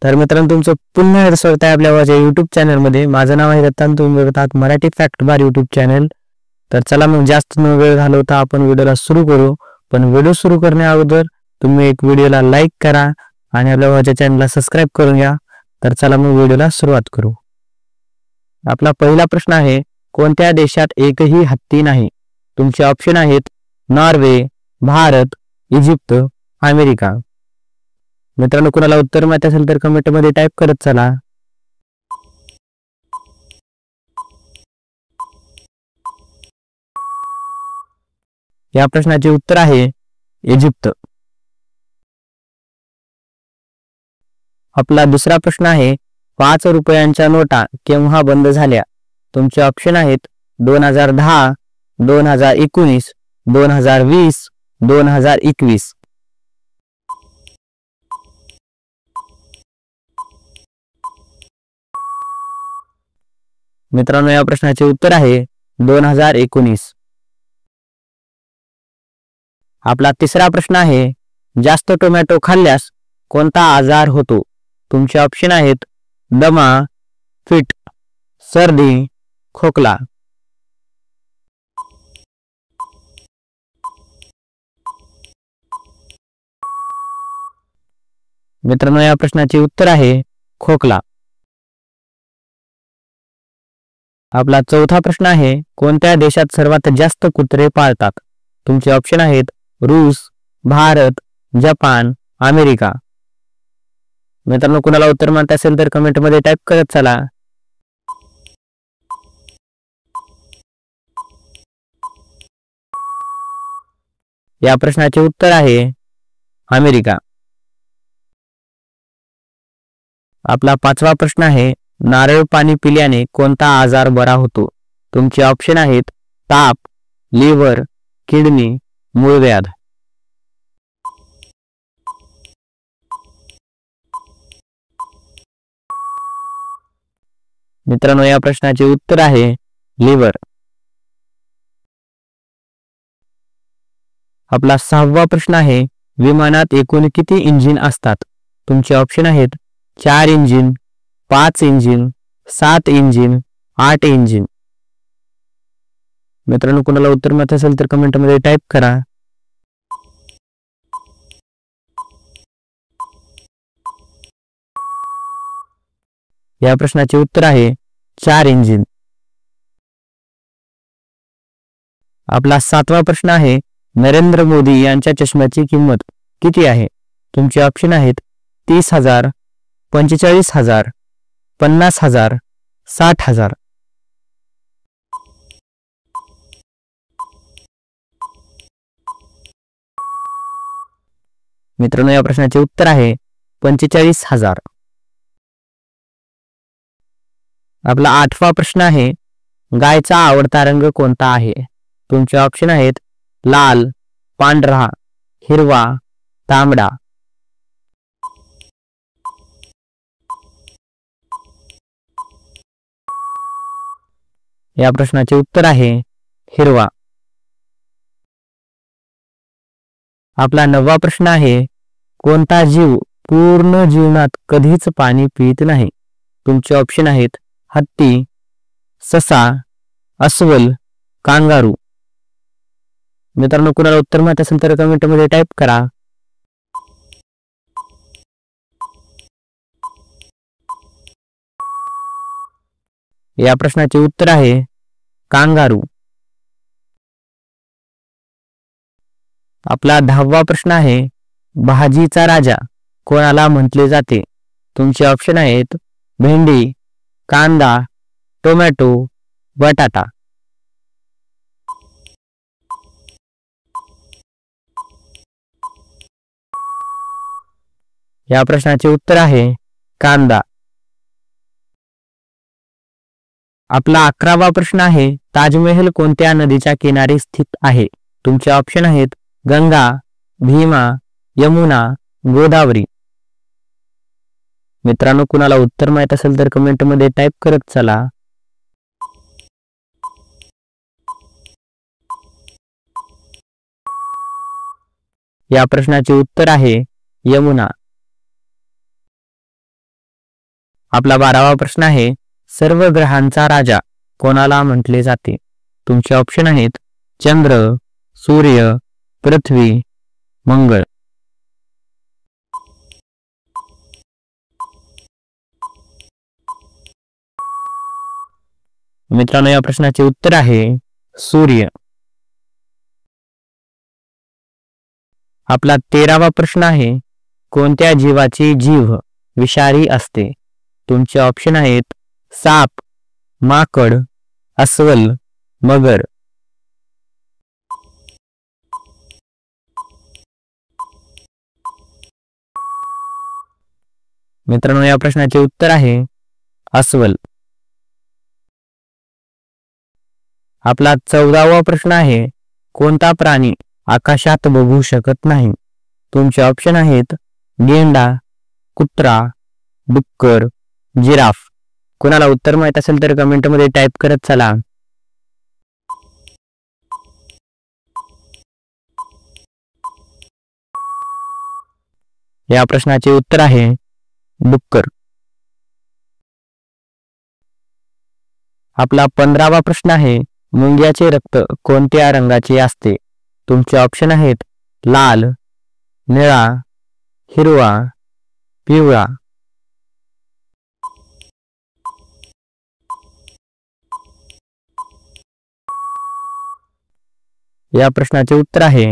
तर मित्रांनो, तुमचं पुन्हा एकदा स्वागत आहे आपल्या माझ्या युट्यूब चॅनलमध्ये. माझं नाव आहे दत्ता, तुम्ही बघतात मराठी फॅक्ट बार युट्यूब चॅनल. तर चला मग जास्त न वेळ घालवता आपण व्हिडिओला सुरू करू. पण व्हिडिओ सुरू करण्या अगोदर तुम्ही एक व्हिडिओला लाईक करा आणि आपल्या माझ्या चॅनलला सबस्क्राईब करून घ्या. तर चला मग व्हिडिओला सुरुवात करू. आपला पहिला प्रश्न आहे, कोणत्या देशात एकही हत्ती नाही? तुमचे ऑप्शन आहेत नॉर्वे, भारत, इजिप्त, अमेरिका. मित्रांनो, कुणाला उत्तर माहिती असेल तर कमेंट मध्ये टाईप करत चला. या प्रश्नाचे उत्तर आहे इजिप्त. आपला दुसरा प्रश्न आहे, 5 रुपयांच्या नोटा केव्हा बंद झाल्या? तुमचे ऑप्शन आहेत 2010, 2019, 2020, 2021. मित्रांनो, या प्रश्नाचे उत्तर आहे 2019. आपला तिसरा प्रश्न आहे, जास्त टोमॅटो खाल्ल्यास कोणता आजार होतो? तुमचे ऑप्शन आहेत दमा, फिट, सर्दी, खोकला. मित्रांनो, या प्रश्नाचे उत्तर आहे खोकला. आपला चौथा प्रश्न आहे, कोणत्या देशात सर्वात जास्त कुत्रे पाळतात? तुमचे ऑप्शन आहेत रूस, भारत, जपान, अमेरिका. मित्रांनो, कुणाला उत्तर माहिती असेल तर कमेंट मध्ये टाईप करत चला. या प्रश्नाचे उत्तर आहे अमेरिका. आपला पाचवा प्रश्न आहे, नारळ पाणी पिल्याने कोणता आजार बरा होतो? तुमचे ऑप्शन आहेत ताप, लिव्हर, किडनी, मूळव्याध. मित्रांनो, या प्रश्नाचे उत्तर आहे लिव्हर. आपला सहावा प्रश्न आहे, विमानात एकूण किती इंजिन असतात? तुमचे ऑप्शन आहेत 4 इंजिन, 5 इंजिन, 7 इंजिन, 8 इंजिन. मित्रांनो, कुणाला उत्तर माहिती असेल तर कमेंट मध्ये टाईप करा. या प्रश्नाचे उत्तर आहे 4 इंजिन. आपला सातवा प्रश्न आहे, नरेंद्र मोदी यांच्या चष्म्याची किंमत किती आहे? तुमचे ऑप्शन आहेत 30,000, 45,000, 50,000, 60,000. मित्रांनो, या प्रश्नाचे उत्तर आहे 45,000. आपला आठवा प्रश्न आहे, गायचा आवडता रंग कोणता आहे? तुमचे ऑप्शन आहेत लाल, पांढरा, हिरवा, तांबडा. या प्रश्नाचे उत्तर आहे हिरवा. आपला 9वा प्रश्न आहे, कोणता जीव पूर्ण जीवनात कधीच पाणी पित नाही? तुमचे ऑप्शन आहेत हत्ती, ससा, अस्वल, कांगारू. मित्रांनो, कुणाला उत्तर माहिती असेल तर कमेंट मध्ये टाईप करा. या प्रश्नाचे उत्तर आहे कांगारू. आपला 10वा प्रश्न आहे, भाजीचा राजा कोणाला म्हटले जाते? तुमचे ऑप्शन आहेत भेंडी, कांदा, टोमॅटो, बटाटा. या प्रश्नाचे उत्तर आहे कांदा. आपला 11वा प्रश्न आहे, ताजमहल कोणत्या नदीच्या किनारी स्थित आहे? तुमचे ऑप्शन आहेत गंगा, भीमा, यमुना, गोदावरी. मित्रांनो, कुणाला उत्तर माहित असेल तर कमेंट मध्ये टाईप करत चला. या प्रश्नाचे उत्तर आहे यमुना. आपला 12वा प्रश्न आहे, सर्व ग्रहांचा राजा कोणाला म्हटले जाते? तुमचे ऑप्शन आहेत चंद्र, सूर्य, पृथ्वी, मंगळ. मित्रांनो, या प्रश्नाचे उत्तर आहे सूर्य. आपला 13वा प्रश्न आहे, कोणत्या जीवाची जीभ विषारी असते? तुमचे ऑप्शन आहेत साप, माकड, अस्वल, मगर. मित्रांनो, या प्रश्नाचे उत्तर आहे अस्वल. आपला 14वा प्रश्न आहे, कोणता प्राणी आकाशात बघू शकत नाही? तुमचे ऑप्शन आहेत गेंडा, कुत्रा, डुक्कर, जिराफ. कोणाला उत्तर माहित असेल तर कमेंटमध्ये टाईप करत चला. या प्रश्नाचे उत्तर आहे डुक्कर. आपला 15वा प्रश्न आहे, मुंग्याचे रक्त कोणत्या रंगाचे असते? तुमचे ऑप्शन आहेत लाल, निळा, हिरवा, पिवळा. या प्रश्नाचे उत्तर आहे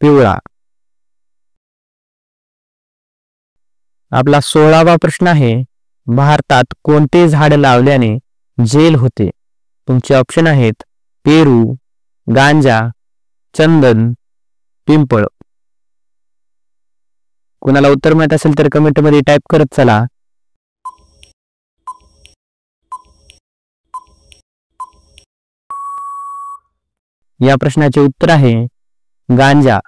पिवळा. आपला 16वा प्रश्न आहे, भारतात कोणते झाड लावल्याने जेल होते? तुमचे ऑप्शन आहेत पेरू, गांजा, चंदन, पिंपळ. कुणाला उत्तर माहित असेल तर कमेंटमध्ये टाईप करत चला. या प्रश्नाचे उत्तर आहे गांजा.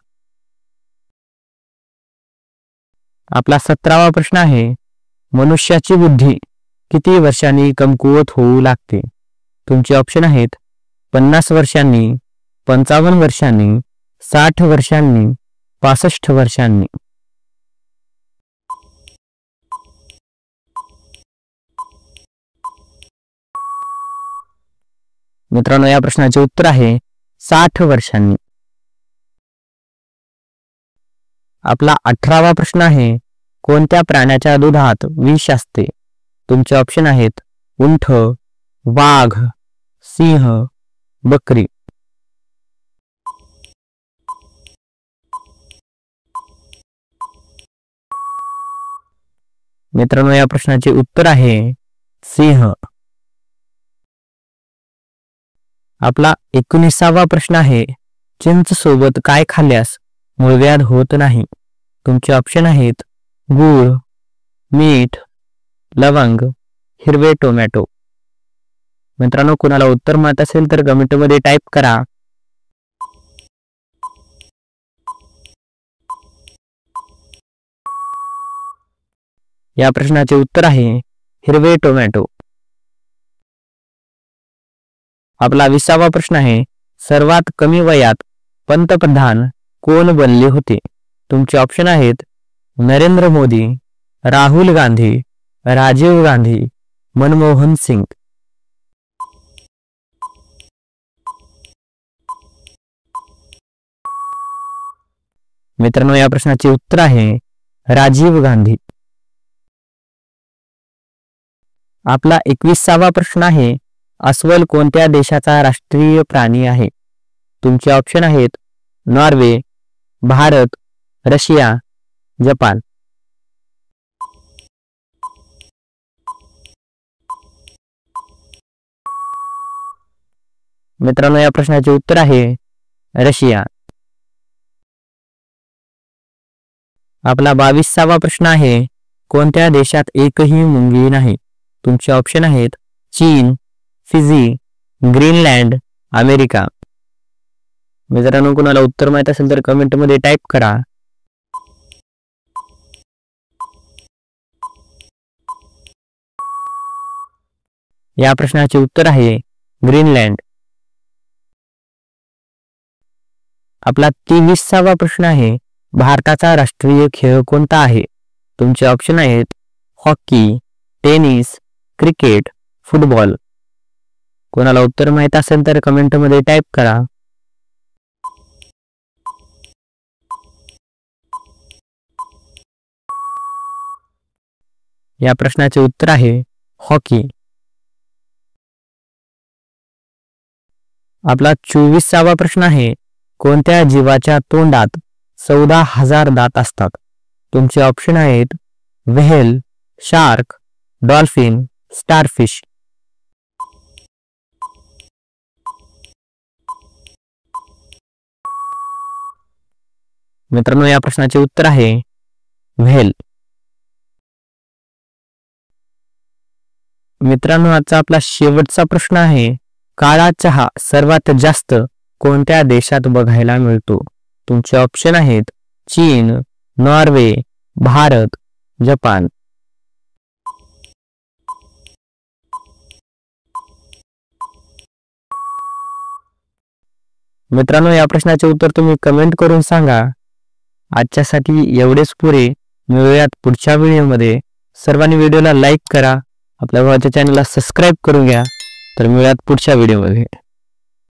आपला 17वा प्रश्न आहे, मनुष्याची बुद्धी किती वर्षांनी कमकुवत होऊ लागते? तुमचे ऑप्शन आहेत 50 वर्षांनी, 55 वर्षांनी, 60 वर्षांनी, 65 वर्षांनी. मित्रांनो, या प्रश्नाचे उत्तर आहे 60 वर्षांनी. आपला 18वा प्रश्न आहे, कोणत्या प्राण्याच्या दुधात विष असते? तुमचे ऑप्शन आहेत उंट, वाघ, सिंह, बकरी. मित्रांनो, या प्रश्नाचे उत्तर आहे सिंह. आपला 19वा प्रश्न आहे, चिंच सोबत काय खाल्ल्यास मूळव्याध होत नाही? तुमचे ऑप्शन आहेत गूळ, मीठ, लवंग, हिरवे टोमॅटो. मित्रांनो, कुणाला उत्तर माहित असेल तर कमेंटमध्ये टाईप करा. या प्रश्नाचे उत्तर आहे हिरवे टोमॅटो. आपला 20वा प्रश्न आहे, सर्वात कमी वयात पंतप्रधान कोण बनले होते? तुमचे ऑप्शन आहेत नरेंद्र मोदी, राहुल गांधी, राजीव गांधी, मनमोहन सिंग. मित्रांनो, या प्रश्नाचे उत्तर आहे राजीव गांधी. आपला 21वा प्रश्न आहे, अस्वल कोणत्या देशाचा राष्ट्रीय प्राणी आहे? तुमचे ऑप्शन आहेत नॉर्वे, भारत, रशिया, जपान. मित्रांनो, या प्रश्नाचे उत्तर आहे रशिया. आपला 22वा प्रश्न आहे, कोणत्या देशात एकही मुंगी नाही? तुमचे ऑप्शन आहेत चीन, फिजी, ग्रीनलँड, अमेरिका. मित्रांनो, कुणाला उत्तर माहित असेल तर कमेंटमध्ये टाईप करा. या प्रश्नाचे उत्तर आहे ग्रीनलँड. आपला 23वा प्रश्न आहे, भारताचा राष्ट्रीय खेळ कोणता आहे? तुमचे ऑप्शन आहेत हॉकी, टेनिस, क्रिकेट, फुटबॉल? कोणाला उत्तर माहित असेल तर कमेंटमध्ये टाईप करा. या प्रश्नाचे उत्तर आहे हॉकी. आपला 24वा प्रश्न आहे, कोणत्या जीवाच्या तोंडात 14,000 दात असतात? तुमचे ऑप्शन आहेत व्हेल, शार्क, डॉल्फिन, स्टारफिश. मित्रांनो, या प्रश्नाचे उत्तर आहे व्हेल. मित्रांनो, आजचा आपला शेवटचा प्रश्न आहे, काळा चहा सर्वात जास्त कोणत्या देशात बघायला मिळतो? तुमचे ऑप्शन आहेत चीन, नॉर्वे, भारत, जपान. मित्रांनो, या प्रश्नाचे उत्तर तुम्ही कमेंट करून सांगा. आजच्यासाठी एवढेच पुरे. मिळूयात पुढच्या व्हिडिओमध्ये. सर्वांनी व्हिडिओला लाईक करा, आपल्या भावाच्या चॅनलला सबस्क्राईब करून घ्या. तर मिळूयात पुढच्या व्हिडिओमध्ये.